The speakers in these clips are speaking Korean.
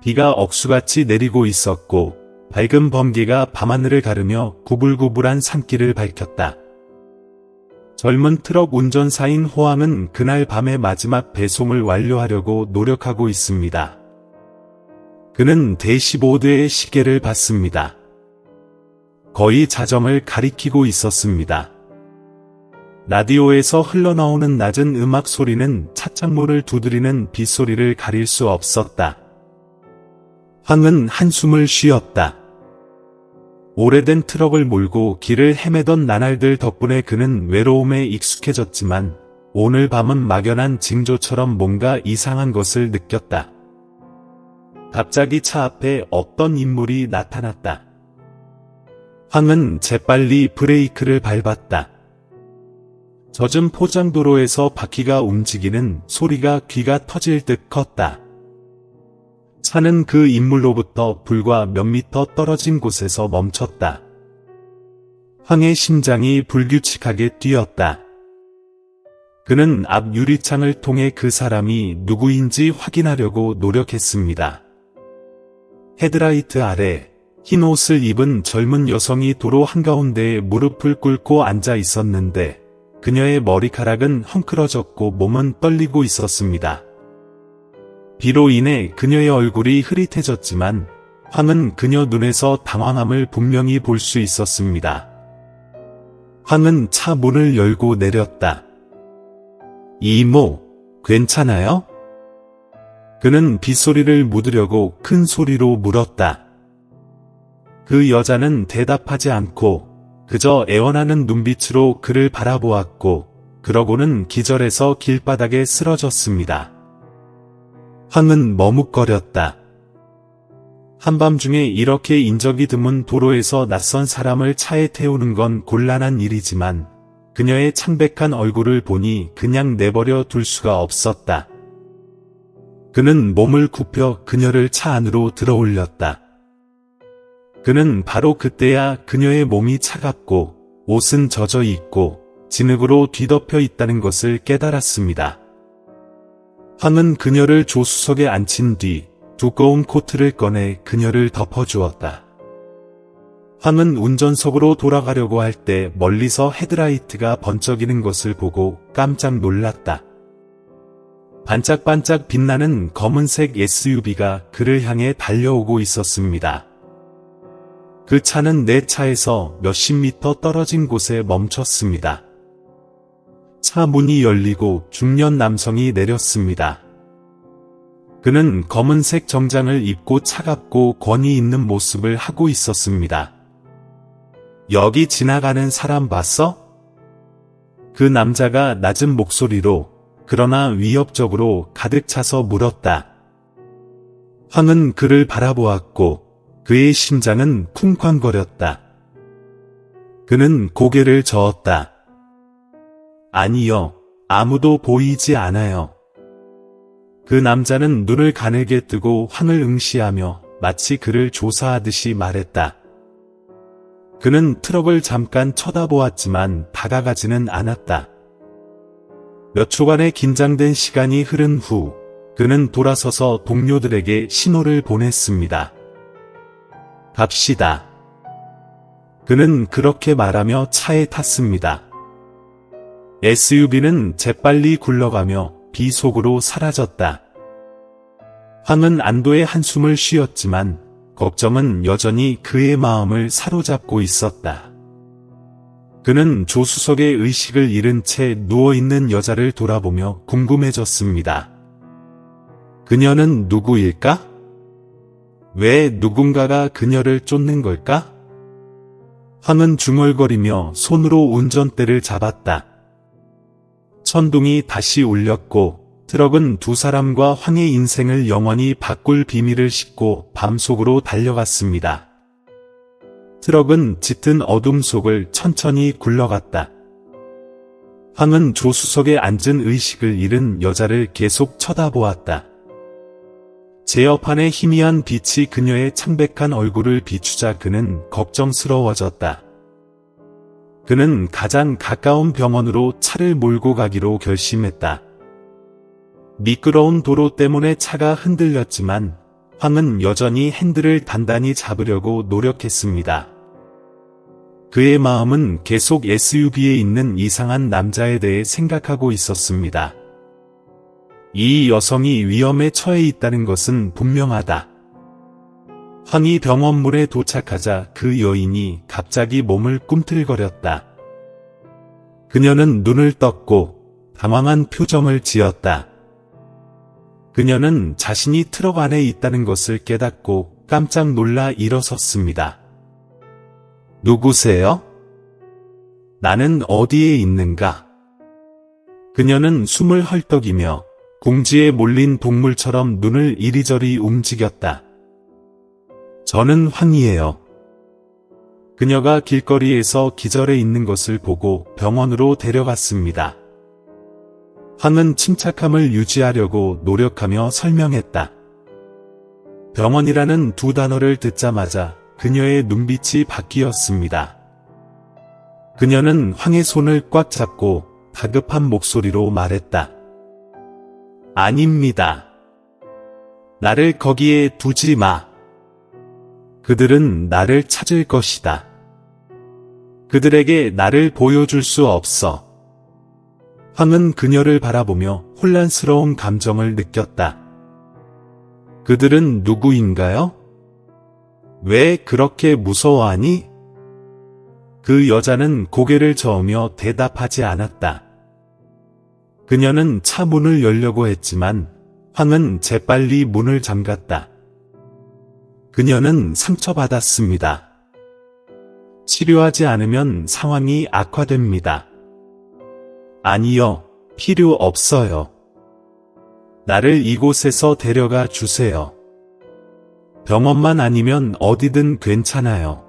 비가 억수같이 내리고 있었고 밝은 번개가 밤하늘을 가르며 구불구불한 산길을 밝혔다. 젊은 트럭 운전사인 호황은 그날 밤에 마지막 배송을 완료하려고 노력하고 있습니다. 그는 대시보드의 시계를 봤습니다. 거의 자정을 가리키고 있었습니다. 라디오에서 흘러나오는 낮은 음악 소리는 차창문을 두드리는 빗소리를 가릴 수 없었다. 황은 한숨을 쉬었다. 오래된 트럭을 몰고 길을 헤매던 나날들 덕분에 그는 외로움에 익숙해졌지만 오늘 밤은 막연한 징조처럼 뭔가 이상한 것을 느꼈다. 갑자기 차 앞에 어떤 인물이 나타났다. 황은 재빨리 브레이크를 밟았다. 젖은 포장도로에서 바퀴가 움직이는 소리가 귀가 터질 듯 컸다. 차는 그 인물로부터 불과 몇 미터 떨어진 곳에서 멈췄다. 황의 심장이 불규칙하게 뛰었다. 그는 앞 유리창을 통해 그 사람이 누구인지 확인하려고 노력했습니다. 헤드라이트 아래 흰 옷을 입은 젊은 여성이 도로 한가운데에 무릎을 꿇고 앉아 있었는데 그녀의 머리카락은 헝클어졌고 몸은 떨리고 있었습니다. 비로 인해 그녀의 얼굴이 흐릿해졌지만 황은 그녀 눈에서 당황함을 분명히 볼 수 있었습니다. 황은 차 문을 열고 내렸다. 이모, 괜찮아요? 그는 빗소리를 묻으려고 큰 소리로 물었다. 그 여자는 대답하지 않고 그저 애원하는 눈빛으로 그를 바라보았고 그러고는 기절해서 길바닥에 쓰러졌습니다. 황은 머뭇거렸다. 한밤중에 이렇게 인적이 드문 도로에서 낯선 사람을 차에 태우는 건 곤란한 일이지만 그녀의 창백한 얼굴을 보니 그냥 내버려 둘 수가 없었다. 그는 몸을 굽혀 그녀를 차 안으로 들어올렸다. 그는 바로 그때야 그녀의 몸이 차갑고 옷은 젖어 있고 진흙으로 뒤덮여 있다는 것을 깨달았습니다. 황은 그녀를 조수석에 앉힌 뒤 두꺼운 코트를 꺼내 그녀를 덮어주었다. 황은 운전석으로 돌아가려고 할 때 멀리서 헤드라이트가 번쩍이는 것을 보고 깜짝 놀랐다. 반짝반짝 빛나는 검은색 SUV가 그를 향해 달려오고 있었습니다. 그 차는 내 차에서 몇십 미터 떨어진 곳에 멈췄습니다. 차 문이 열리고 중년 남성이 내렸습니다. 그는 검은색 정장을 입고 차갑고 권위 있는 모습을 하고 있었습니다. 여기 지나가는 사람 봤어? 그 남자가 낮은 목소리로 그러나 위협적으로 가득 차서 물었다. 황은 그를 바라보았고 그의 심장은 쿵쾅거렸다. 그는 고개를 저었다. 아니요, 아무도 보이지 않아요. 그 남자는 눈을 가늘게 뜨고 황을 응시하며 마치 그를 조사하듯이 말했다. 그는 트럭을 잠깐 쳐다보았지만 다가가지는 않았다. 몇 초간의 긴장된 시간이 흐른 후 그는 돌아서서 동료들에게 신호를 보냈습니다. 갑시다. 그는 그렇게 말하며 차에 탔습니다. SUV는 재빨리 굴러가며 비 속으로 사라졌다. 황은 안도의 한숨을 쉬었지만 걱정은 여전히 그의 마음을 사로잡고 있었다. 그는 조수석에 의식을 잃은 채 누워있는 여자를 돌아보며 궁금해졌습니다. 그녀는 누구일까? 왜 누군가가 그녀를 쫓는 걸까? 황은 중얼거리며 손으로 운전대를 잡았다. 천둥이 다시 울렸고 트럭은 두 사람과 황의 인생을 영원히 바꿀 비밀을 싣고 밤속으로 달려갔습니다. 트럭은 짙은 어둠 속을 천천히 굴러갔다. 황은 조수석에 앉은 의식을 잃은 여자를 계속 쳐다보았다. 제어판의 희미한 빛이 그녀의 창백한 얼굴을 비추자 그는 걱정스러워졌다. 그는 가장 가까운 병원으로 차를 몰고 가기로 결심했다. 미끄러운 도로 때문에 차가 흔들렸지만 황은 여전히 핸들을 단단히 잡으려고 노력했습니다. 그의 마음은 계속 SUV에 있는 이상한 남자에 대해 생각하고 있었습니다. 이 여성이 위험에 처해 있다는 것은 분명하다. 황이 병원물에 도착하자 그 여인이 갑자기 몸을 꿈틀거렸다. 그녀는 눈을 떴고 당황한 표정을 지었다. 그녀는 자신이 트럭 안에 있다는 것을 깨닫고 깜짝 놀라 일어섰습니다. 누구세요? 나는 어디에 있는가? 그녀는 숨을 헐떡이며 궁지에 몰린 동물처럼 눈을 이리저리 움직였다. 저는 황이에요. 그녀가 길거리에서 기절해 있는 것을 보고 병원으로 데려갔습니다. 황은 침착함을 유지하려고 노력하며 설명했다. 병원이라는 두 단어를 듣자마자 그녀의 눈빛이 바뀌었습니다. 그녀는 황의 손을 꽉 잡고 다급한 목소리로 말했다. 아닙니다. 나를 거기에 두지 마. 그들은 나를 찾을 것이다. 그들에게 나를 보여줄 수 없어. 황은 그녀를 바라보며 혼란스러운 감정을 느꼈다. 그들은 누구인가요? 왜 그렇게 무서워하니? 그 여자는 고개를 저으며 대답하지 않았다. 그녀는 차 문을 열려고 했지만 황은 재빨리 문을 잠갔다. 그녀는 상처받았습니다. 치료하지 않으면 상황이 악화됩니다. 아니요, 필요 없어요. 나를 이곳에서 데려가 주세요. 병원만 아니면 어디든 괜찮아요.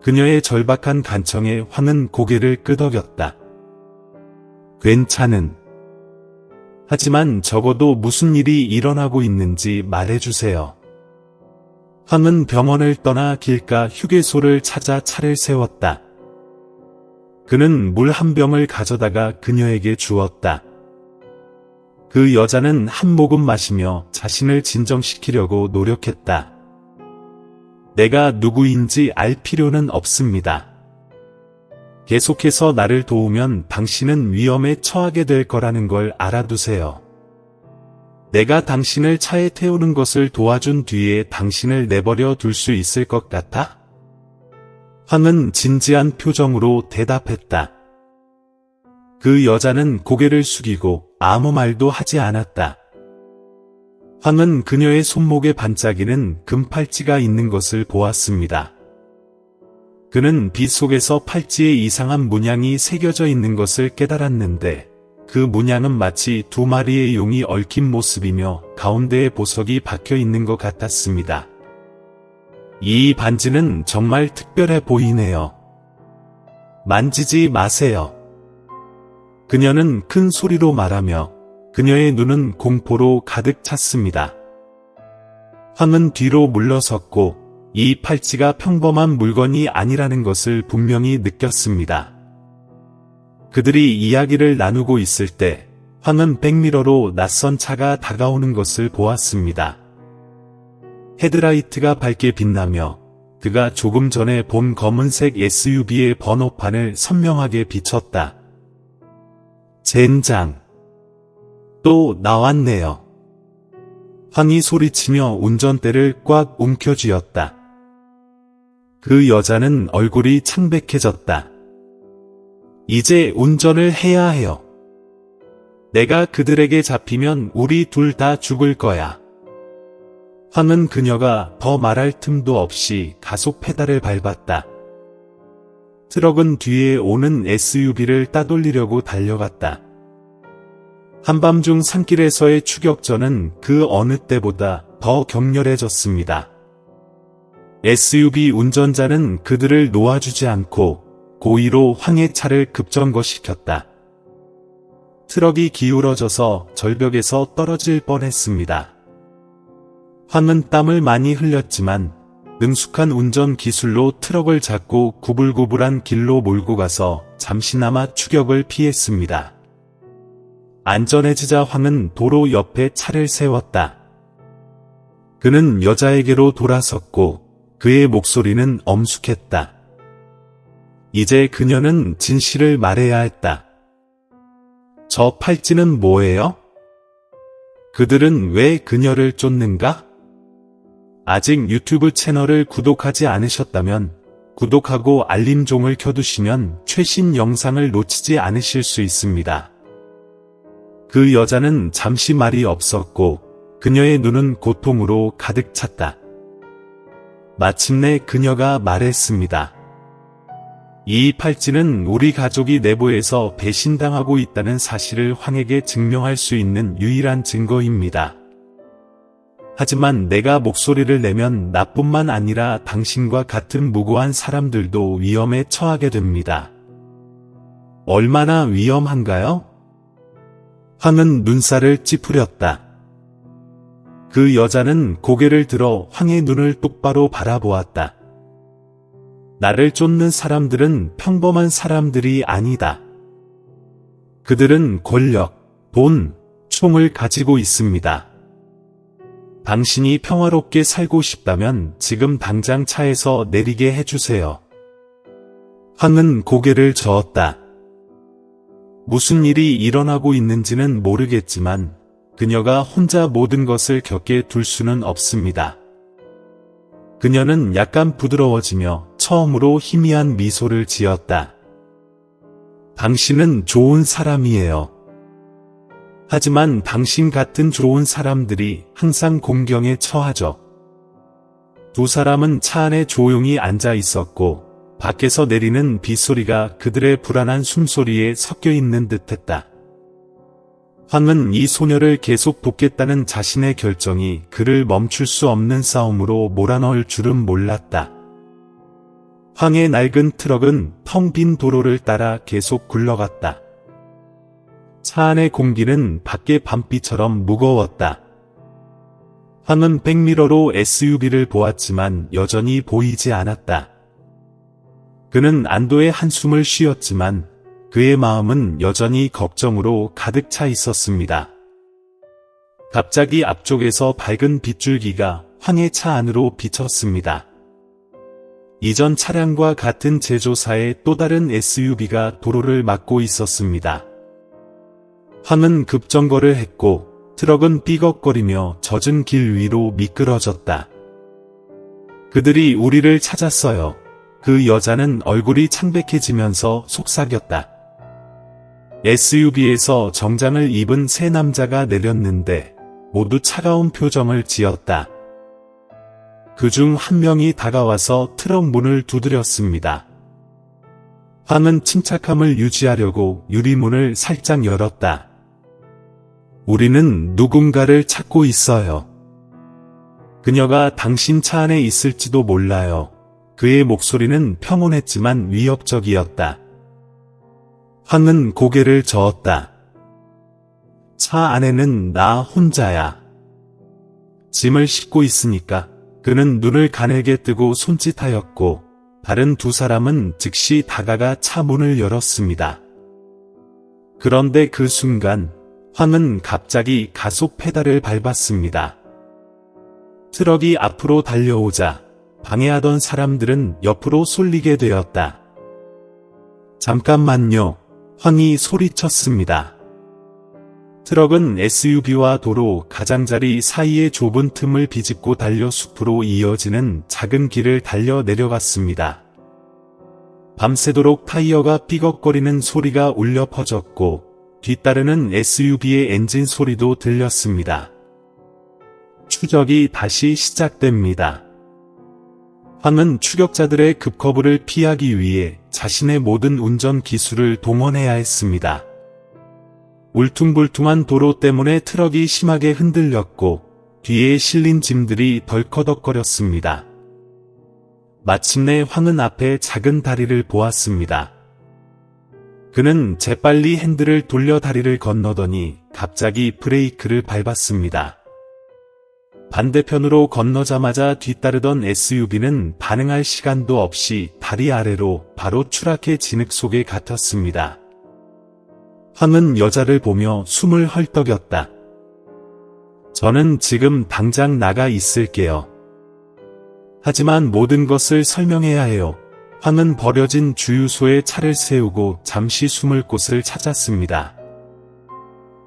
그녀의 절박한 간청에 황은 고개를 끄덕였다. 괜찮은. 하지만 적어도 무슨 일이 일어나고 있는지 말해주세요. 황은 병원을 떠나 길가 휴게소를 찾아 차를 세웠다. 그는 물 한 병을 가져다가 그녀에게 주었다. 그 여자는 한 모금 마시며 자신을 진정시키려고 노력했다. 내가 누구인지 알 필요는 없습니다. 계속해서 나를 도우면 당신은 위험에 처하게 될 거라는 걸 알아두세요. 내가 당신을 차에 태우는 것을 도와준 뒤에 당신을 내버려 둘 수 있을 것 같아? 황은 진지한 표정으로 대답했다. 그 여자는 고개를 숙이고 아무 말도 하지 않았다. 황은 그녀의 손목에 반짝이는 금팔찌가 있는 것을 보았습니다. 그는 빛 속에서 팔찌에 이상한 문양이 새겨져 있는 것을 깨달았는데 그 문양은 마치 두 마리의 용이 얽힌 모습이며 가운데에 보석이 박혀 있는 것 같았습니다. 이 반지는 정말 특별해 보이네요. 만지지 마세요. 그녀는 큰 소리로 말하며 그녀의 눈은 공포로 가득 찼습니다. 황은 뒤로 물러섰고 이 팔찌가 평범한 물건이 아니라는 것을 분명히 느꼈습니다. 그들이 이야기를 나누고 있을 때 황은 백미러로 낯선 차가 다가오는 것을 보았습니다. 헤드라이트가 밝게 빛나며 그가 조금 전에 본 검은색 SUV의 번호판을 선명하게 비췄다. 젠장. 또 나왔네요. 황이 소리치며 운전대를 꽉 움켜쥐었다. 그 여자는 얼굴이 창백해졌다. 이제 운전을 해야 해요. 내가 그들에게 잡히면 우리 둘 다 죽을 거야. 황은 그녀가 더 말할 틈도 없이 가속 페달을 밟았다. 트럭은 뒤에 오는 SUV를 따돌리려고 달려갔다. 한밤중 산길에서의 추격전은 그 어느 때보다 더 격렬해졌습니다. SUV 운전자는 그들을 놓아주지 않고 고의로 황의 차를 급정거시켰다. 트럭이 기울어져서 절벽에서 떨어질 뻔했습니다. 황은 땀을 많이 흘렸지만 능숙한 운전 기술로 트럭을 잡고 구불구불한 길로 몰고 가서 잠시나마 추격을 피했습니다. 안전해지자 황은 도로 옆에 차를 세웠다. 그는 여자에게로 돌아섰고 그의 목소리는 엄숙했다. 이제 그녀는 진실을 말해야 했다. 저 팔찌는 뭐예요? 그들은 왜 그녀를 쫓는가? 아직 유튜브 채널을 구독하지 않으셨다면 구독하고 알림종을 켜두시면 최신 영상을 놓치지 않으실 수 있습니다. 그 여자는 잠시 말이 없었고 그녀의 눈은 고통으로 가득 찼다. 마침내 그녀가 말했습니다. 이 팔찌는 우리 가족이 내부에서 배신당하고 있다는 사실을 황에게 증명할 수 있는 유일한 증거입니다. 하지만 내가 목소리를 내면 나뿐만 아니라 당신과 같은 무고한 사람들도 위험에 처하게 됩니다. 얼마나 위험한가요? 황은 눈살을 찌푸렸다. 그 여자는 고개를 들어 황의 눈을 똑바로 바라보았다. 나를 쫓는 사람들은 평범한 사람들이 아니다. 그들은 권력, 돈, 총을 가지고 있습니다. 당신이 평화롭게 살고 싶다면 지금 당장 차에서 내리게 해주세요. 황은 고개를 저었다. 무슨 일이 일어나고 있는지는 모르겠지만 그녀가 혼자 모든 것을 겪게 둘 수는 없습니다. 그녀는 약간 부드러워지며 처음으로 희미한 미소를 지었다. 당신은 좋은 사람이에요. 하지만 당신 같은 좋은 사람들이 항상 공경에 처하죠. 두 사람은 차 안에 조용히 앉아 있었고 밖에서 내리는 빗소리가 그들의 불안한 숨소리에 섞여 있는 듯했다. 황은 이 소녀를 계속 돕겠다는 자신의 결정이 그를 멈출 수 없는 싸움으로 몰아넣을 줄은 몰랐다. 황의 낡은 트럭은 텅 빈 도로를 따라 계속 굴러갔다. 차 안의 공기는 밖의 밤비처럼 무거웠다. 황은 백미러로 SUV를 보았지만 여전히 보이지 않았다. 그는 안도의 한숨을 쉬었지만 그의 마음은 여전히 걱정으로 가득 차 있었습니다. 갑자기 앞쪽에서 밝은 빗줄기가 황의 차 안으로 비쳤습니다. 이전 차량과 같은 제조사의 또 다른 SUV가 도로를 막고 있었습니다. 황은 급정거를 했고 트럭은 삐걱거리며 젖은 길 위로 미끄러졌다. 그들이 우리를 찾았어요. 그 여자는 얼굴이 창백해지면서 속삭였다. SUV에서 정장을 입은 세 남자가 내렸는데 모두 차가운 표정을 지었다. 그중 한 명이 다가와서 트럭 문을 두드렸습니다. 황은 침착함을 유지하려고 유리문을 살짝 열었다. 우리는 누군가를 찾고 있어요. 그녀가 당신 차 안에 있을지도 몰라요. 그의 목소리는 평온했지만 위협적이었다. 황은 고개를 저었다. 차 안에는 나 혼자야. 짐을 싣고 있으니까. 그는 눈을 가늘게 뜨고 손짓하였고 다른 두 사람은 즉시 다가가 차 문을 열었습니다. 그런데 그 순간 황은 갑자기 가속 페달을 밟았습니다. 트럭이 앞으로 달려오자 방해하던 사람들은 옆으로 쏠리게 되었다. 잠깐만요. 황이 소리쳤습니다. 트럭은 SUV와 도로 가장자리 사이의 좁은 틈을 비집고 달려 숲으로 이어지는 작은 길을 달려 내려갔습니다. 밤새도록 타이어가 삐걱거리는 소리가 울려 퍼졌고 뒤따르는 SUV의 엔진 소리도 들렸습니다. 추적이 다시 시작됩니다. 황은 추격자들의 급커브를 피하기 위해 자신의 모든 운전 기술을 동원해야 했습니다. 울퉁불퉁한 도로 때문에 트럭이 심하게 흔들렸고 뒤에 실린 짐들이 덜커덕거렸습니다. 마침내 황은 앞에 작은 다리를 보았습니다. 그는 재빨리 핸들을 돌려 다리를 건너더니 갑자기 브레이크를 밟았습니다. 반대편으로 건너자마자 뒤따르던 SUV는 반응할 시간도 없이 다리 아래로 바로 추락해 진흙 속에 갇혔습니다. 황은 여자를 보며 숨을 헐떡였다. 저는 지금 당장 나가 있을게요. 하지만 모든 것을 설명해야 해요. 황은 버려진 주유소에 차를 세우고 잠시 숨을 곳을 찾았습니다.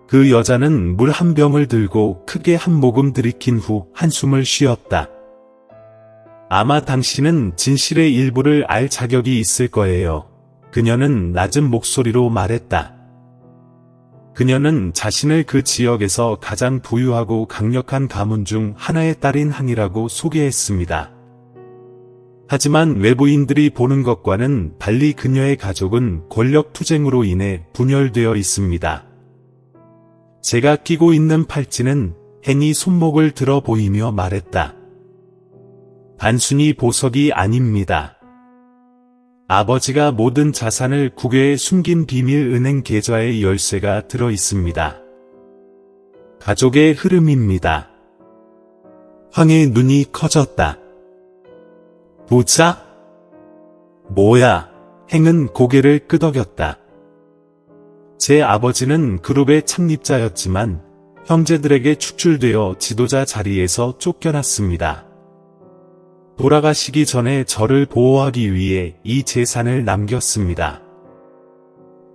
그 여자는 물 한 병을 들고 크게 한 모금 들이킨 후 한숨을 쉬었다. 아마 당신은 진실의 일부를 알 자격이 있을 거예요. 그녀는 낮은 목소리로 말했다. 그녀는 자신을 그 지역에서 가장 부유하고 강력한 가문 중 하나의 딸인 항이라고 소개했습니다. 하지만 외부인들이 보는 것과는 달리 그녀의 가족은 권력 투쟁으로 인해 분열되어 있습니다. 제가 끼고 있는 팔찌는 행이 손목을 들어 보이며 말했다. 단순히 보석이 아닙니다. 아버지가 모든 자산을 국외에 숨긴 비밀 은행 계좌의 열쇠가 들어 있습니다. 가족의 흐름입니다. 황의 눈이 커졌다. 부자? 뭐야? 행은 고개를 끄덕였다. 제 아버지는 그룹의 창립자였지만 형제들에게 축출되어 지도자 자리에서 쫓겨났습니다. 돌아가시기 전에 저를 보호하기 위해 이 재산을 남겼습니다.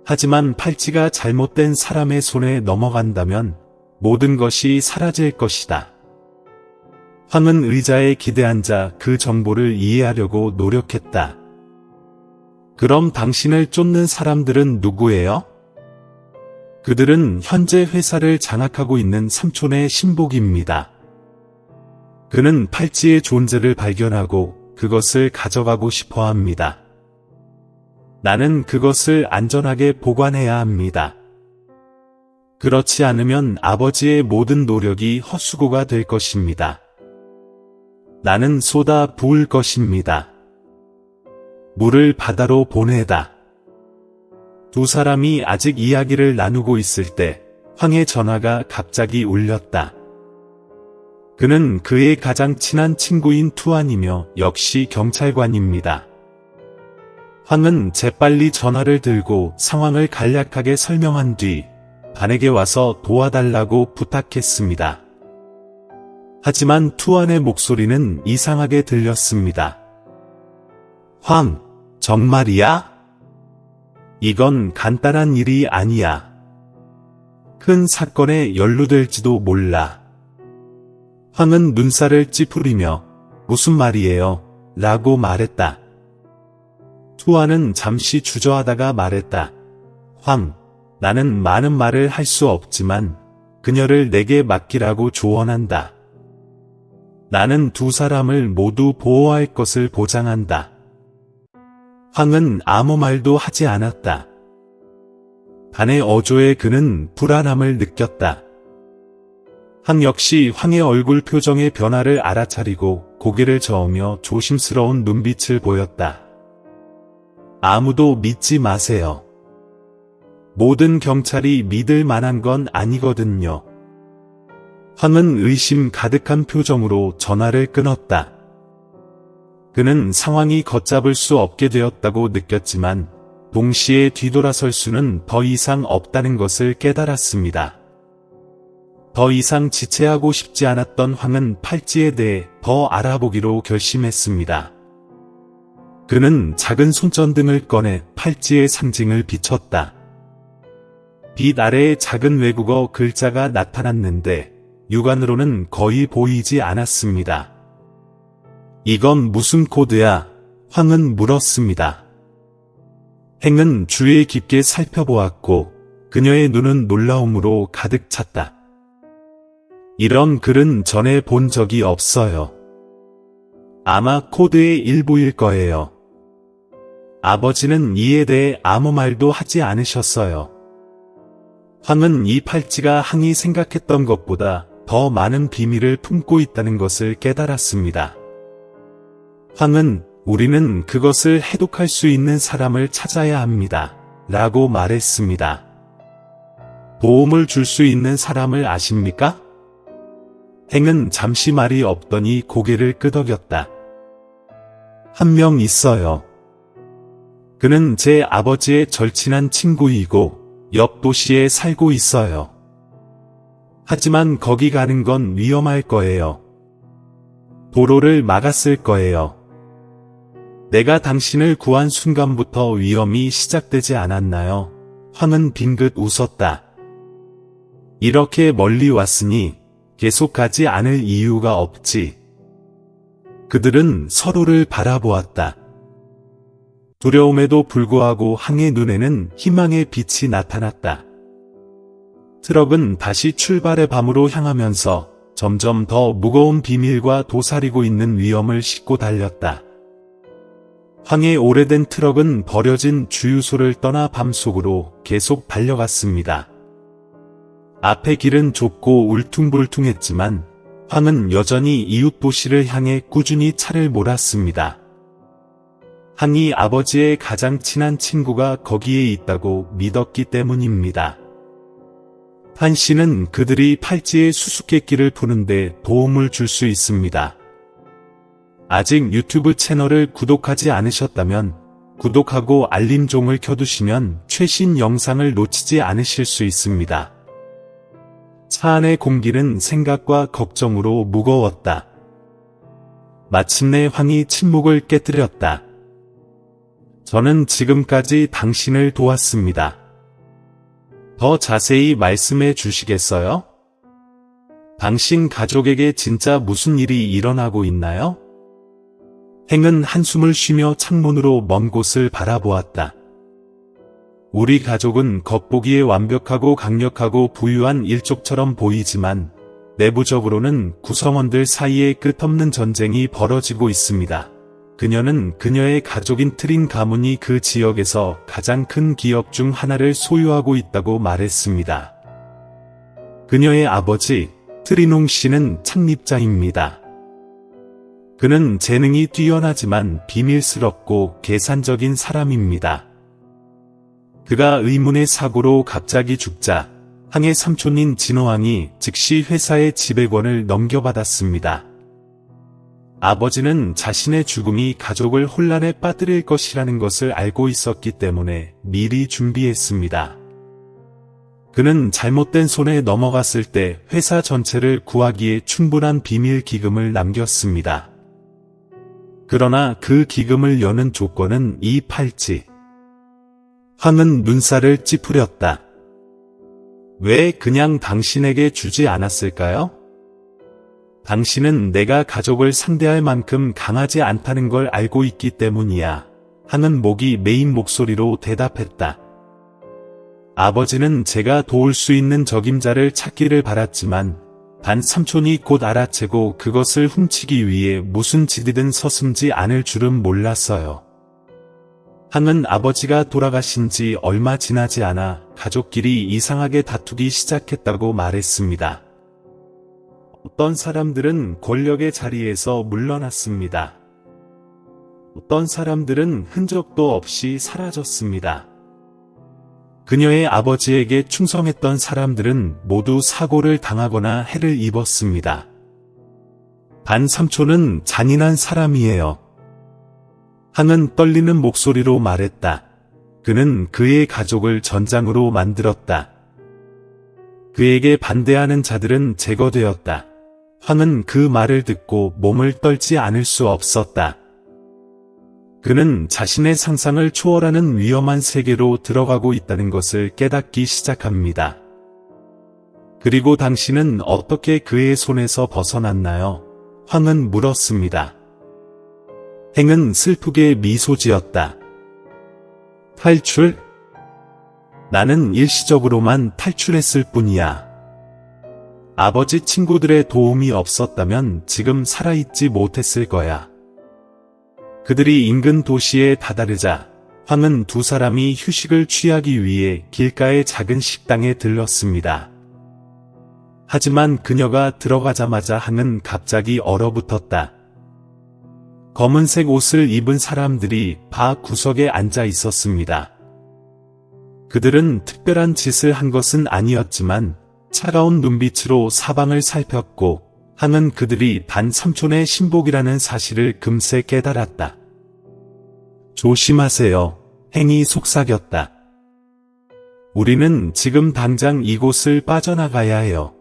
하지만 팔찌가 잘못된 사람의 손에 넘어간다면 모든 것이 사라질 것이다. 황은 의자에 기대앉아 그 정보를 이해하려고 노력했다. 그럼 당신을 쫓는 사람들은 누구예요? 그들은 현재 회사를 장악하고 있는 삼촌의 신복입니다. 그는 팔찌의 존재를 발견하고 그것을 가져가고 싶어 합니다. 나는 그것을 안전하게 보관해야 합니다. 그렇지 않으면 아버지의 모든 노력이 헛수고가 될 것입니다. 나는 쏟아 부을 것입니다. 물을 바다로 보내다. 두 사람이 아직 이야기를 나누고 있을 때 황의 전화가 갑자기 울렸다. 그는 그의 가장 친한 친구인 투안이며 역시 경찰관입니다. 황은 재빨리 전화를 들고 상황을 간략하게 설명한 뒤 반에게 와서 도와달라고 부탁했습니다. 하지만 투안의 목소리는 이상하게 들렸습니다. 황, 정말이야? 이건 간단한 일이 아니야. 큰 사건에 연루될지도 몰라. 황은 눈살을 찌푸리며 무슨 말이에요? 라고 말했다. 투안은 잠시 주저하다가 말했다. 황, 나는 많은 말을 할 수 없지만 그녀를 내게 맡기라고 조언한다. 나는 두 사람을 모두 보호할 것을 보장한다. 황은 아무 말도 하지 않았다. 반의 어조에 그는 불안함을 느꼈다. 황 역시 황의 얼굴 표정의 변화를 알아차리고 고개를 저으며 조심스러운 눈빛을 보였다. 아무도 믿지 마세요. 모든 경찰이 믿을 만한 건 아니거든요. 황은 의심 가득한 표정으로 전화를 끊었다. 그는 상황이 걷잡을 수 없게 되었다고 느꼈지만 동시에 뒤돌아설 수는 더 이상 없다는 것을 깨달았습니다. 더 이상 지체하고 싶지 않았던 황은 팔찌에 대해 더 알아보기로 결심했습니다. 그는 작은 손전등을 꺼내 팔찌의 상징을 비췄다. 빛 아래에 작은 외국어 글자가 나타났는데 육안으로는 거의 보이지 않았습니다. 이건 무슨 코드야? 황은 물었습니다. 행은 주위에 깊게 살펴보았고 그녀의 눈은 놀라움으로 가득 찼다. 이런 글은 전에 본 적이 없어요. 아마 코드의 일부일 거예요. 아버지는 이에 대해 아무 말도 하지 않으셨어요. 황은 이 팔찌가 항이 생각했던 것보다 더 많은 비밀을 품고 있다는 것을 깨달았습니다. 황은 우리는 그것을 해독할 수 있는 사람을 찾아야 합니다. 라고 말했습니다. 도움을 줄 수 있는 사람을 아십니까? 행은 잠시 말이 없더니 고개를 끄덕였다. 한 명 있어요. 그는 제 아버지의 절친한 친구이고 옆 도시에 살고 있어요. 하지만 거기 가는 건 위험할 거예요. 도로를 막았을 거예요. 내가 당신을 구한 순간부터 위험이 시작되지 않았나요? 황은 빙긋 웃었다. 이렇게 멀리 왔으니 계속 가지 않을 이유가 없지. 그들은 서로를 바라보았다. 두려움에도 불구하고 항의 눈에는 희망의 빛이 나타났다. 트럭은 다시 출발의 밤으로 향하면서 점점 더 무거운 비밀과 도사리고 있는 위험을 싣고 달렸다. 황의 오래된 트럭은 버려진 주유소를 떠나 밤속으로 계속 달려갔습니다. 앞의 길은 좁고 울퉁불퉁했지만 황은 여전히 이웃 도시를 향해 꾸준히 차를 몰았습니다. 황이 아버지의 가장 친한 친구가 거기에 있다고 믿었기 때문입니다. 한 씨는 그들이 팔찌의 수수께끼를 푸는데 도움을 줄 수 있습니다. 아직 유튜브 채널을 구독하지 않으셨다면 구독하고 알림종을 켜두시면 최신 영상을 놓치지 않으실 수 있습니다. 차 안의 공기는 생각과 걱정으로 무거웠다. 마침내 황이 침묵을 깨뜨렸다. 저는 지금까지 당신을 도왔습니다. 더 자세히 말씀해 주시겠어요? 당신 가족에게 진짜 무슨 일이 일어나고 있나요? 행은 한숨을 쉬며 창문으로 먼 곳을 바라보았다. 우리 가족은 겉보기에 완벽하고 강력하고 부유한 일족처럼 보이지만 내부적으로는 구성원들 사이에 끝없는 전쟁이 벌어지고 있습니다. 그녀는 그녀의 가족인 트린 가문이 그 지역에서 가장 큰 기업 중 하나를 소유하고 있다고 말했습니다. 그녀의 아버지, 트리농 씨는 창립자입니다. 그는 재능이 뛰어나지만 비밀스럽고 계산적인 사람입니다. 그가 의문의 사고로 갑자기 죽자 황의 삼촌인 진호왕이 즉시 회사의 지배권을 넘겨받았습니다. 아버지는 자신의 죽음이 가족을 혼란에 빠뜨릴 것이라는 것을 알고 있었기 때문에 미리 준비했습니다. 그는 잘못된 손에 넘어갔을 때 회사 전체를 구하기에 충분한 비밀 기금을 남겼습니다. 그러나 그 기금을 여는 조건은 이 팔찌. 황은 눈살을 찌푸렸다. 왜 그냥 당신에게 주지 않았을까요? 당신은 내가 가족을 상대할 만큼 강하지 않다는 걸 알고 있기 때문이야. 황은 목이 메인 목소리로 대답했다. 아버지는 제가 도울 수 있는 적임자를 찾기를 바랐지만 단 삼촌이 곧 알아채고 그것을 훔치기 위해 무슨 짓이든 서슴지 않을 줄은 몰랐어요. 황은 아버지가 돌아가신 지 얼마 지나지 않아 가족끼리 이상하게 다투기 시작했다고 말했습니다. 어떤 사람들은 권력의 자리에서 물러났습니다. 어떤 사람들은 흔적도 없이 사라졌습니다. 그녀의 아버지에게 충성했던 사람들은 모두 사고를 당하거나 해를 입었습니다. 단 삼촌은 잔인한 사람이에요. 황은 떨리는 목소리로 말했다. 그는 그의 가족을 전장으로 만들었다. 그에게 반대하는 자들은 제거되었다. 황은 그 말을 듣고 몸을 떨지 않을 수 없었다. 그는 자신의 상상을 초월하는 위험한 세계로 들어가고 있다는 것을 깨닫기 시작합니다. 그리고 당신은 어떻게 그의 손에서 벗어났나요? 황은 물었습니다. 행은 슬프게 미소 지었다. 탈출? 나는 일시적으로만 탈출했을 뿐이야. 아버지 친구들의 도움이 없었다면 지금 살아있지 못했을 거야. 그들이 인근 도시에 다다르자 황은 두 사람이 휴식을 취하기 위해 길가의 작은 식당에 들렀습니다. 하지만 그녀가 들어가자마자 황은 갑자기 얼어붙었다. 검은색 옷을 입은 사람들이 바 구석에 앉아 있었습니다. 그들은 특별한 짓을 한 것은 아니었지만 차가운 눈빛으로 사방을 살폈고 황은 그들이 단 삼촌의 신복이라는 사실을 금세 깨달았다. 조심하세요. 행이 속삭였다. 우리는 지금 당장 이곳을 빠져나가야 해요.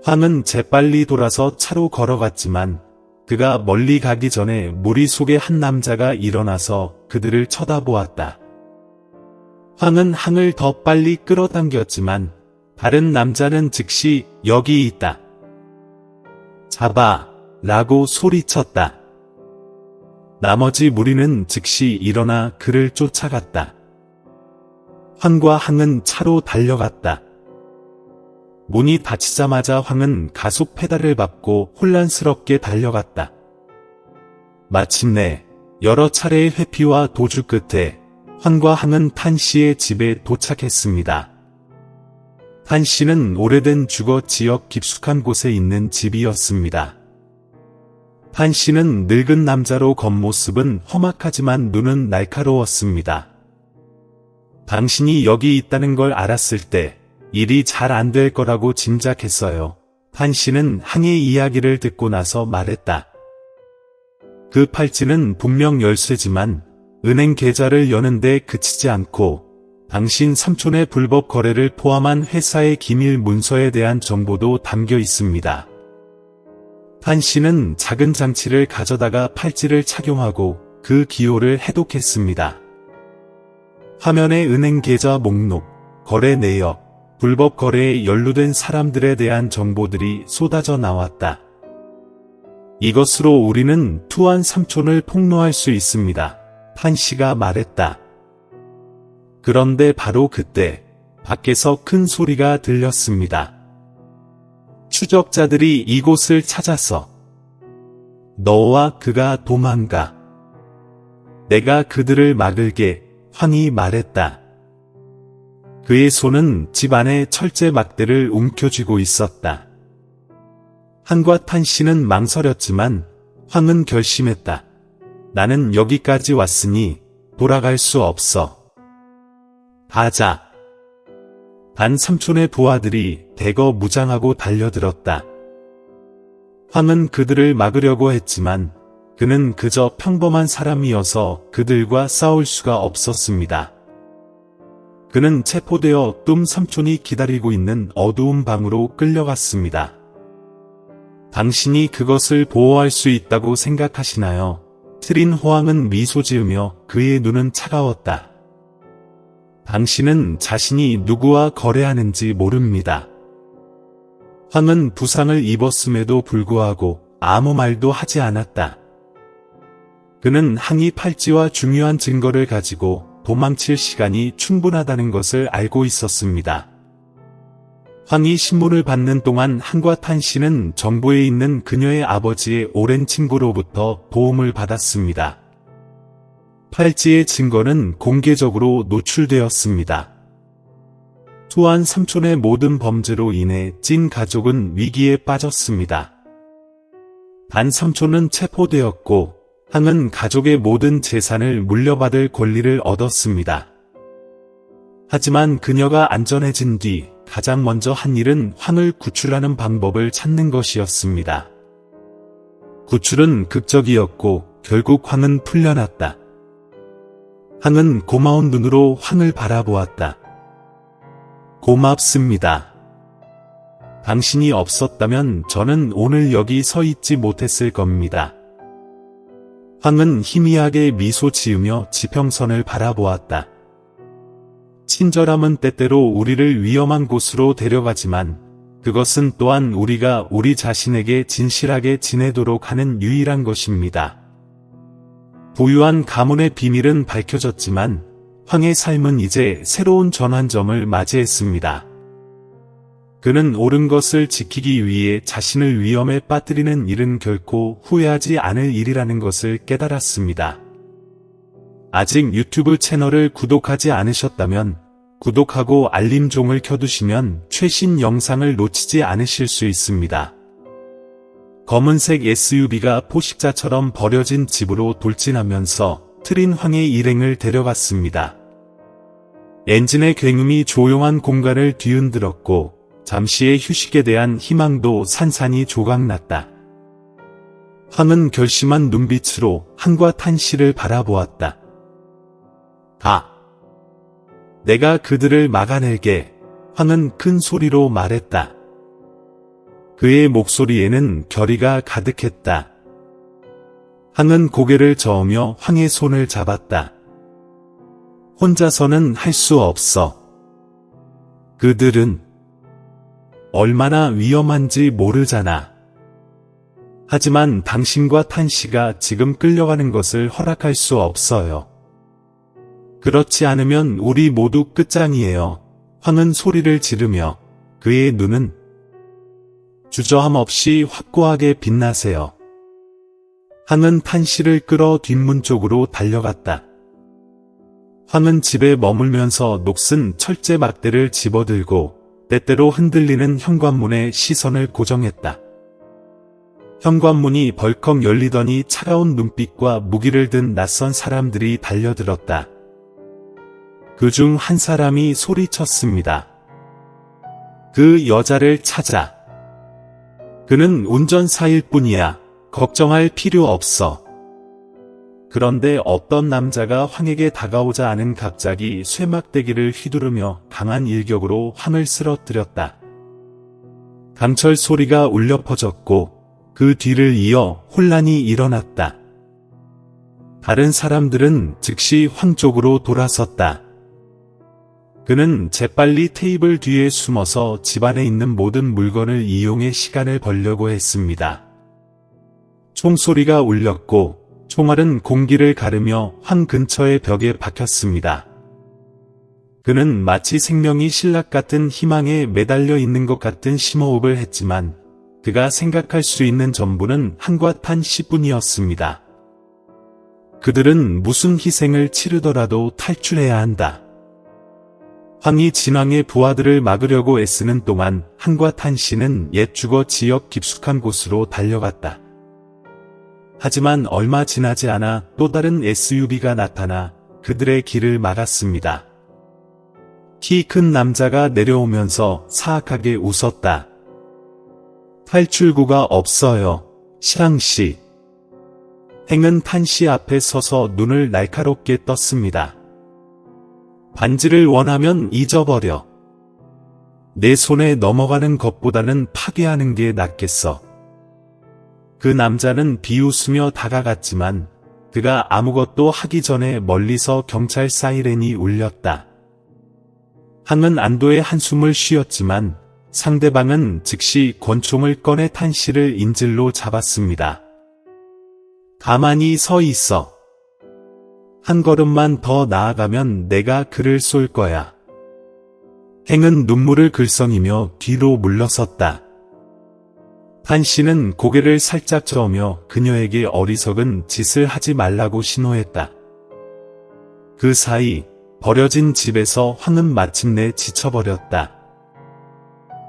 황은 재빨리 돌아서 차로 걸어갔지만 그가 멀리 가기 전에 무리 속에 한 남자가 일어나서 그들을 쳐다보았다. 황은 항을 더 빨리 끌어당겼지만 다른 남자는 즉시 여기 있다. 잡아! 라고 소리쳤다. 나머지 무리는 즉시 일어나 그를 쫓아갔다. 황과 항은 차로 달려갔다. 문이 닫히자마자 황은 가속 페달을 밟고 혼란스럽게 달려갔다. 마침내 여러 차례의 회피와 도주 끝에 황과 항은 탄 씨의 집에 도착했습니다. 탄 씨는 오래된 주거 지역 깊숙한 곳에 있는 집이었습니다. 탄 씨는 늙은 남자로 겉모습은 험악하지만 눈은 날카로웠습니다. 당신이 여기 있다는 걸 알았을 때 일이 잘 안 될 거라고 짐작했어요. 탄 씨는 항의 이야기를 듣고 나서 말했다. 그 팔찌는 분명 열쇠지만 은행 계좌를 여는데 그치지 않고 당신 삼촌의 불법 거래를 포함한 회사의 기밀 문서에 대한 정보도 담겨 있습니다. 탄 씨는 작은 장치를 가져다가 팔찌를 착용하고 그 기호를 해독했습니다. 화면에 은행 계좌 목록, 거래 내역, 불법 거래에 연루된 사람들에 대한 정보들이 쏟아져 나왔다. 이것으로 우리는 투안 삼촌을 폭로할 수 있습니다. 탄 씨가 말했다. 그런데 바로 그때 밖에서 큰 소리가 들렸습니다. 추적자들이 이곳을 찾아서 너와 그가 도망가. 내가 그들을 막을게. 황이 말했다. 그의 손은 집 안에 철제 막대를 움켜쥐고 있었다. 항과 탄 씨는 망설였지만 황은 결심했다. 나는 여기까지 왔으니 돌아갈 수 없어. 가자. 반 삼촌의 부하들이 대거 무장하고 달려들었다. 황은 그들을 막으려고 했지만 그는 그저 평범한 사람이어서 그들과 싸울 수가 없었습니다. 그는 체포되어 뚠 삼촌이 기다리고 있는 어두운 방으로 끌려갔습니다. 당신이 그것을 보호할 수 있다고 생각하시나요? 트린 호황은 미소 지으며 그의 눈은 차가웠다. 당신은 자신이 누구와 거래하는지 모릅니다. 황은 부상을 입었음에도 불구하고 아무 말도 하지 않았다. 그는 항의 팔찌와 중요한 증거를 가지고 도망칠 시간이 충분하다는 것을 알고 있었습니다. 황이 신문을 받는 동안 항과 탄 씨는 정부에 있는 그녀의 아버지의 오랜 친구로부터 도움을 받았습니다. 팔찌의 증거는 공개적으로 노출되었습니다. 투안 삼촌의 모든 범죄로 인해 찐 가족은 위기에 빠졌습니다. 반 삼촌은 체포되었고 항은 가족의 모든 재산을 물려받을 권리를 얻었습니다. 하지만 그녀가 안전해진 뒤 가장 먼저 한 일은 황을 구출하는 방법을 찾는 것이었습니다. 구출은 극적이었고 결국 황은 풀려났다. 항은 고마운 눈으로 황을 바라보았다. 고맙습니다. 당신이 없었다면 저는 오늘 여기 서 있지 못했을 겁니다. 황은 희미하게 미소 지으며 지평선을 바라보았다. 친절함은 때때로 우리를 위험한 곳으로 데려가지만 그것은 또한 우리가 우리 자신에게 진실하게 지내도록 하는 유일한 것입니다. 부유한 가문의 비밀은 밝혀졌지만 황의 삶은 이제 새로운 전환점을 맞이했습니다. 그는 옳은 것을 지키기 위해 자신을 위험에 빠뜨리는 일은 결코 후회하지 않을 일이라는 것을 깨달았습니다. 아직 유튜브 채널을 구독하지 않으셨다면 구독하고 알림종을 켜두시면 최신 영상을 놓치지 않으실 수 있습니다. 검은색 SUV가 포식자처럼 버려진 집으로 돌진하면서 트린 황의 일행을 데려갔습니다. 엔진의 굉음이 조용한 공간을 뒤흔들었고 잠시의 휴식에 대한 희망도 산산이 조각났다. 황은 결심한 눈빛으로 항과 탄 씨를 바라보았다. 내가 그들을 막아낼게. 황은 큰 소리로 말했다. 그의 목소리에는 결의가 가득했다. 항은 고개를 저으며 황의 손을 잡았다. 혼자서는 할 수 없어. 그들은 얼마나 위험한지 모르잖아. 하지만 당신과 탄씨가 지금 끌려가는 것을 허락할 수 없어요. 그렇지 않으면 우리 모두 끝장이에요. 황은 소리를 지르며 그의 눈은 주저함 없이 확고하게 빛나세요. 황은 탄씨를 끌어 뒷문 쪽으로 달려갔다. 황은 집에 머물면서 녹슨 철제 막대를 집어들고 때때로 흔들리는 현관문에 시선을 고정했다. 현관문이 벌컥 열리더니 차가운 눈빛과 무기를 든 낯선 사람들이 달려들었다. 그중 한 사람이 소리쳤습니다. 그 여자를 찾아. 그는 운전사일 뿐이야. 걱정할 필요 없어. 그런데 어떤 남자가 황에게 다가오자 아는 갑자기 쇠막대기를 휘두르며 강한 일격으로 황을 쓰러뜨렸다. 강철 소리가 울려 퍼졌고 그 뒤를 이어 혼란이 일어났다. 다른 사람들은 즉시 황 쪽으로 돌아섰다. 그는 재빨리 테이블 뒤에 숨어서 집안에 있는 모든 물건을 이용해 시간을 벌려고 했습니다. 총소리가 울렸고 총알은 공기를 가르며 황 근처의 벽에 박혔습니다. 그는 마치 생명이 신락 같은 희망에 매달려 있는 것 같은 심호흡을 했지만 그가 생각할 수 있는 전부는 황과 탄씨뿐이었습니다. 그들은 무슨 희생을 치르더라도 탈출해야 한다. 황이 진왕의 부하들을 막으려고 애쓰는 동안 황과 탄씨는 옛 주거 지역 깊숙한 곳으로 달려갔다. 하지만 얼마 지나지 않아 또 다른 SUV가 나타나 그들의 길을 막았습니다. 키 큰 남자가 내려오면서 사악하게 웃었다. 탈출구가 없어요, 샹씨. 행은 탄씨 앞에 서서 눈을 날카롭게 떴습니다. 반지를 원하면 잊어버려. 내 손에 넘어가는 것보다는 파괴하는 게 낫겠어. 그 남자는 비웃으며 다가갔지만 그가 아무것도 하기 전에 멀리서 경찰 사이렌이 울렸다. 황은 안도의 한숨을 쉬었지만 상대방은 즉시 권총을 꺼내 탄씨를 인질로 잡았습니다. 가만히 서 있어. 한 걸음만 더 나아가면 내가 그를 쏠 거야. 행은 눈물을 글썽이며 뒤로 물러섰다. 탄씨는 고개를 살짝 저으며 그녀에게 어리석은 짓을 하지 말라고 신호했다. 그 사이 버려진 집에서 황은 마침내 지쳐버렸다.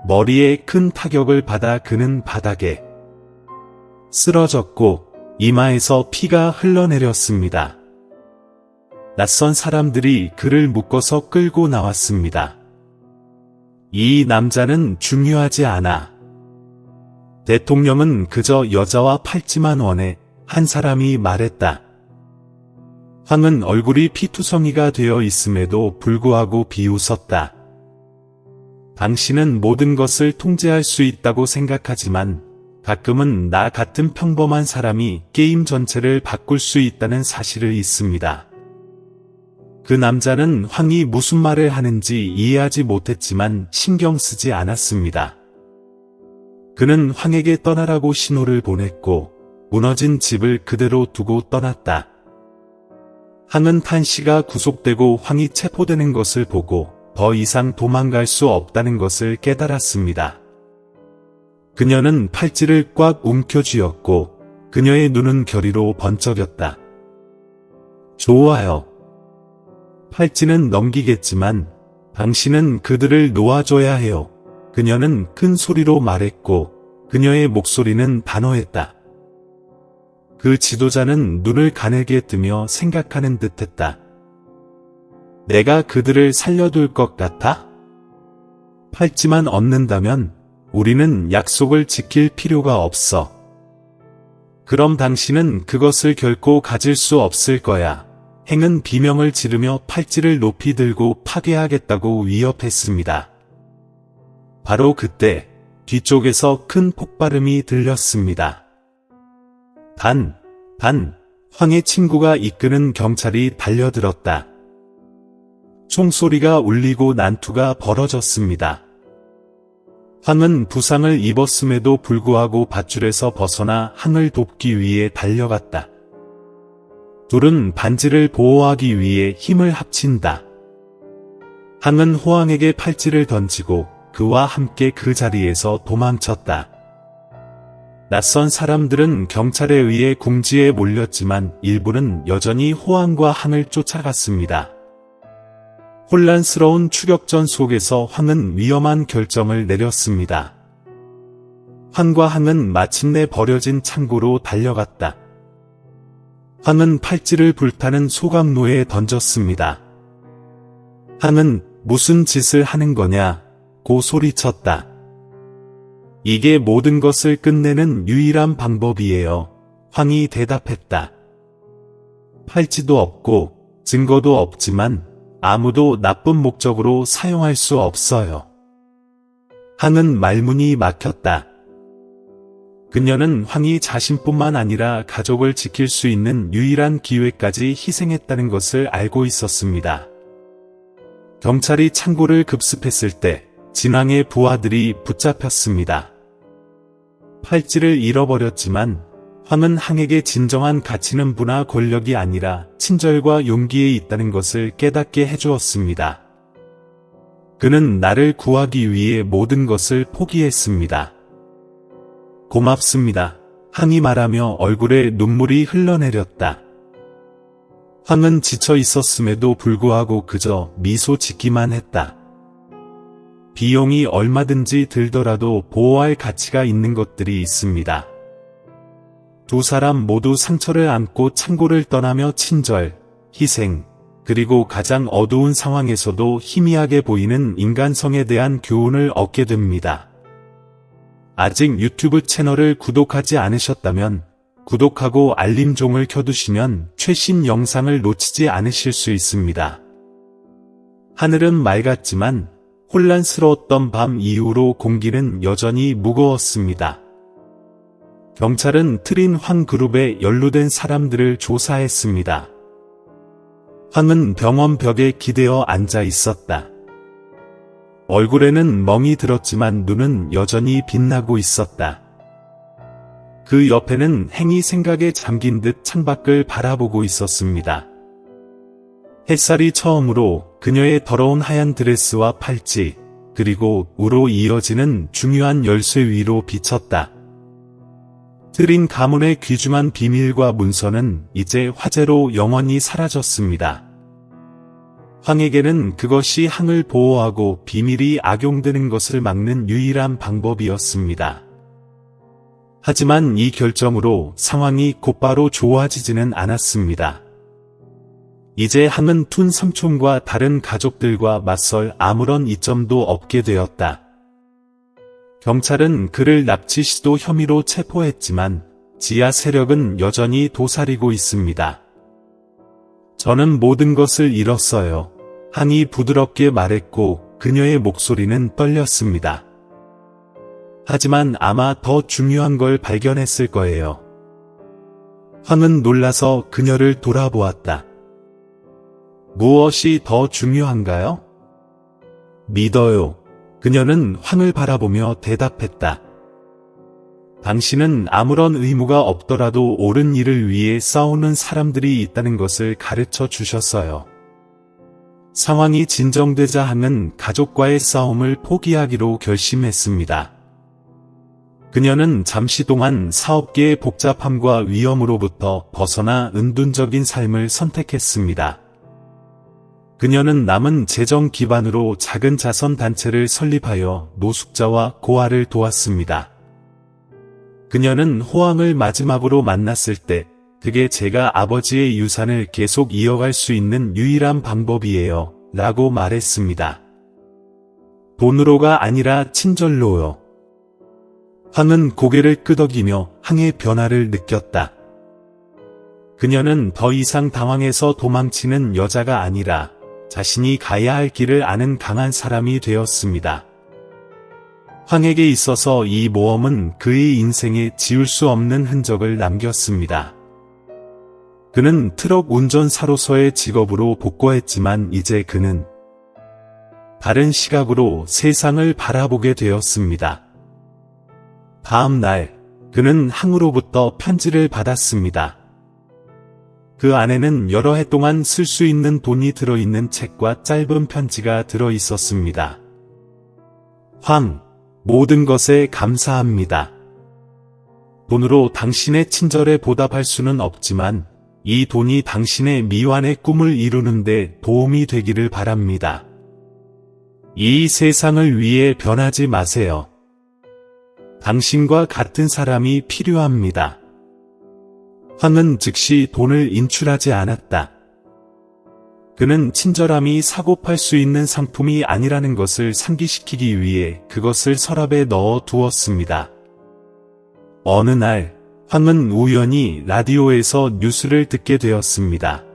머리에 큰 타격을 받아 그는 바닥에 쓰러졌고 이마에서 피가 흘러내렸습니다. 낯선 사람들이 그를 묶어서 끌고 나왔습니다. 이 남자는 중요하지 않아. 대통령은 그저 여자와 팔찌만 원해, 한 사람이 말했다. 황은 얼굴이 피투성이가 되어 있음에도 불구하고 비웃었다. 당신은 모든 것을 통제할 수 있다고 생각하지만 가끔은 나 같은 평범한 사람이 게임 전체를 바꿀 수 있다는 사실을 잊습니다. 그 남자는 황이 무슨 말을 하는지 이해하지 못했지만 신경 쓰지 않았습니다. 그는 황에게 떠나라고 신호를 보냈고 무너진 집을 그대로 두고 떠났다. 황은 탄씨가 구속되고 황이 체포되는 것을 보고 더 이상 도망갈 수 없다는 것을 깨달았습니다. 그녀는 팔찌를 꽉 움켜쥐었고 그녀의 눈은 결의로 번쩍였다. 좋아요. 팔찌는 넘기겠지만 당신은 그들을 놓아줘야 해요. 그녀는 큰 소리로 말했고 그녀의 목소리는 단호했다. 그 지도자는 눈을 가늘게 뜨며 생각하는 듯했다. 내가 그들을 살려둘 것 같아? 팔찌만 얻는다면 우리는 약속을 지킬 필요가 없어. 그럼 당신은 그것을 결코 가질 수 없을 거야. 행은 비명을 지르며 팔찌를 높이 들고 파괴하겠다고 위협했습니다. 바로 그때 뒤쪽에서 큰 폭발음이 들렸습니다. 황의 친구가 이끄는 경찰이 달려들었다. 총소리가 울리고 난투가 벌어졌습니다. 황은 부상을 입었음에도 불구하고 밧줄에서 벗어나 항을 돕기 위해 달려갔다. 둘은 반지를 보호하기 위해 힘을 합친다. 항은 호황에게 팔찌를 던지고 그와 함께 그 자리에서 도망쳤다. 낯선 사람들은 경찰에 의해 궁지에 몰렸지만 일부는 여전히 호황과 항을 쫓아갔습니다. 혼란스러운 추격전 속에서 황은 위험한 결정을 내렸습니다. 황과 항은 마침내 버려진 창고로 달려갔다. 황은 팔찌를 불타는 소각로에 던졌습니다. 항은 무슨 짓을 하는 거냐 고 소리쳤다. 이게 모든 것을 끝내는 유일한 방법이에요. 황이 대답했다. 팔찌도 없고 증거도 없지만 아무도 나쁜 목적으로 사용할 수 없어요. 항은 말문이 막혔다. 그녀는 황이 자신뿐만 아니라 가족을 지킬 수 있는 유일한 기회까지 희생했다는 것을 알고 있었습니다. 경찰이 창고를 급습했을 때 진왕의 부하들이 붙잡혔습니다. 팔찌를 잃어버렸지만 황은 항에게 진정한 가치는 부나 권력이 아니라 친절과 용기에 있다는 것을 깨닫게 해주었습니다. 그는 나를 구하기 위해 모든 것을 포기했습니다. 고맙습니다. 항이 말하며 얼굴에 눈물이 흘러내렸다. 황은 지쳐 있었음에도 불구하고 그저 미소 짓기만 했다. 비용이 얼마든지 들더라도 보호할 가치가 있는 것들이 있습니다. 두 사람 모두 상처를 안고 창고를 떠나며 친절, 희생, 그리고 가장 어두운 상황에서도 희미하게 보이는 인간성에 대한 교훈을 얻게 됩니다. 아직 유튜브 채널을 구독하지 않으셨다면 구독하고 알림종을 켜두시면 최신 영상을 놓치지 않으실 수 있습니다. 하늘은 맑았지만 혼란스러웠던 밤 이후로 공기는 여전히 무거웠습니다. 경찰은 트린 황 그룹에 연루된 사람들을 조사했습니다. 황은 병원 벽에 기대어 앉아 있었다. 얼굴에는 멍이 들었지만 눈은 여전히 빛나고 있었다. 그 옆에는 행이 생각에 잠긴 듯 창밖을 바라보고 있었습니다. 햇살이 처음으로 그녀의 더러운 하얀 드레스와 팔찌, 그리고 우로 이어지는 중요한 열쇠 위로 비쳤다. 트린 가문의 귀중한 비밀과 문서는 이제 화재로 영원히 사라졌습니다. 황에게는 그것이 항을 보호하고 비밀이 악용되는 것을 막는 유일한 방법이었습니다. 하지만 이 결정으로 상황이 곧바로 좋아지지는 않았습니다. 이제 항은 툰 삼촌과 다른 가족들과 맞설 아무런 이점도 없게 되었다. 경찰은 그를 납치 시도 혐의로 체포했지만 지하 세력은 여전히 도사리고 있습니다. 저는 모든 것을 잃었어요. 항이 부드럽게 말했고 그녀의 목소리는 떨렸습니다. 하지만 아마 더 중요한 걸 발견했을 거예요. 황은 놀라서 그녀를 돌아보았다. 무엇이 더 중요한가요? 믿어요. 그녀는 황을 바라보며 대답했다. 당신은 아무런 의무가 없더라도 옳은 일을 위해 싸우는 사람들이 있다는 것을 가르쳐 주셨어요. 상황이 진정되자 항은 가족과의 싸움을 포기하기로 결심했습니다. 그녀는 잠시 동안 사업계의 복잡함과 위험으로부터 벗어나 은둔적인 삶을 선택했습니다. 그녀는 남은 재정 기반으로 작은 자선단체를 설립하여 노숙자와 고아를 도왔습니다. 그녀는 호황을 마지막으로 만났을 때 그게 제가 아버지의 유산을 계속 이어갈 수 있는 유일한 방법이에요 라고 말했습니다. 돈으로가 아니라 친절로요. 황은 고개를 끄덕이며 항의 변화를 느꼈다. 그녀는 더 이상 당황해서 도망치는 여자가 아니라 자신이 가야 할 길을 아는 강한 사람이 되었습니다. 황에게 있어서 이 모험은 그의 인생에 지울 수 없는 흔적을 남겼습니다. 그는 트럭 운전사로서의 직업으로 복구했지만 이제 그는 다른 시각으로 세상을 바라보게 되었습니다. 다음 날, 그는 항으로부터 편지를 받았습니다. 그 안에는 여러 해 동안 쓸 수 있는 돈이 들어있는 책과 짧은 편지가 들어 있었습니다. 황, 모든 것에 감사합니다. 돈으로 당신의 친절에 보답할 수는 없지만 이 돈이 당신의 미완의 꿈을 이루는데 도움이 되기를 바랍니다. 이 세상을 위해 변하지 마세요. 당신과 같은 사람이 필요합니다. 황은 즉시 돈을 인출하지 않았다. 그는 친절함이 사고 팔 수 있는 상품이 아니라는 것을 상기시키기 위해 그것을 서랍에 넣어 두었습니다. 어느 날, 황은 우연히 라디오에서 뉴스를 듣게 되었습니다.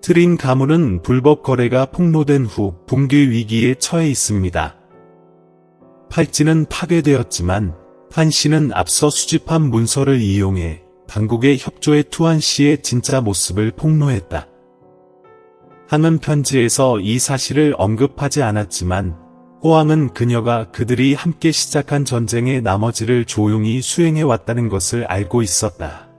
트린 가문은 불법 거래가 폭로된 후 붕괴 위기에 처해 있습니다. 팔찌는 파괴되었지만 한 씨는 앞서 수집한 문서를 이용해 당국의 협조에 투한 씨의 진짜 모습을 폭로했다. 황은 편지에서 이 사실을 언급하지 않았지만 호황은 그녀가 그들이 함께 시작한 전쟁의 나머지를 조용히 수행해왔다는 것을 알고 있었다.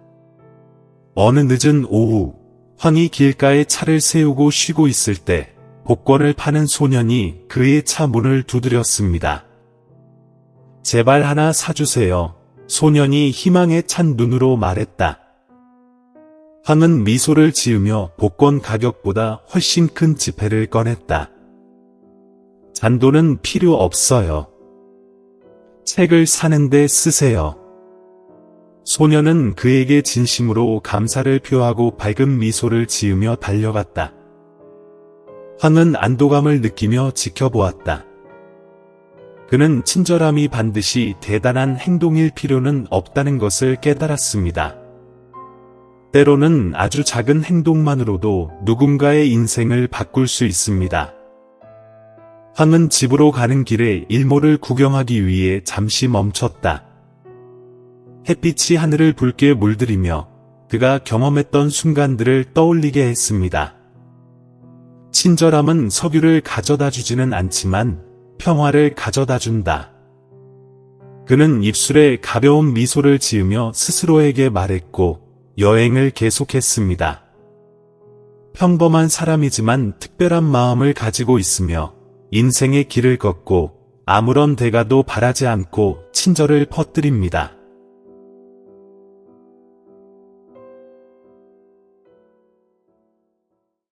어느 늦은 오후, 황이 길가에 차를 세우고 쉬고 있을 때 복권을 파는 소년이 그의 차 문을 두드렸습니다. 제발 하나 사주세요. 소년이 희망에 찬 눈으로 말했다. 황은 미소를 지으며 복권 가격보다 훨씬 큰 지폐를 꺼냈다. 잔돈은 필요 없어요. 책을 사는데 쓰세요. 소년은 그에게 진심으로 감사를 표하고 밝은 미소를 지으며 달려갔다. 황은 안도감을 느끼며 지켜보았다. 그는 친절함이 반드시 대단한 행동일 필요는 없다는 것을 깨달았습니다. 때로는 아주 작은 행동만으로도 누군가의 인생을 바꿀 수 있습니다. 황은 집으로 가는 길에 일몰을 구경하기 위해 잠시 멈췄다. 햇빛이 하늘을 붉게 물들이며 그가 경험했던 순간들을 떠올리게 했습니다. 친절함은 석유를 가져다 주지는 않지만 평화를 가져다 준다. 그는 입술에 가벼운 미소를 지으며 스스로에게 말했고 여행을 계속했습니다. 평범한 사람이지만 특별한 마음을 가지고 있으며 인생의 길을 걷고 아무런 대가도 바라지 않고 친절을 퍼뜨립니다.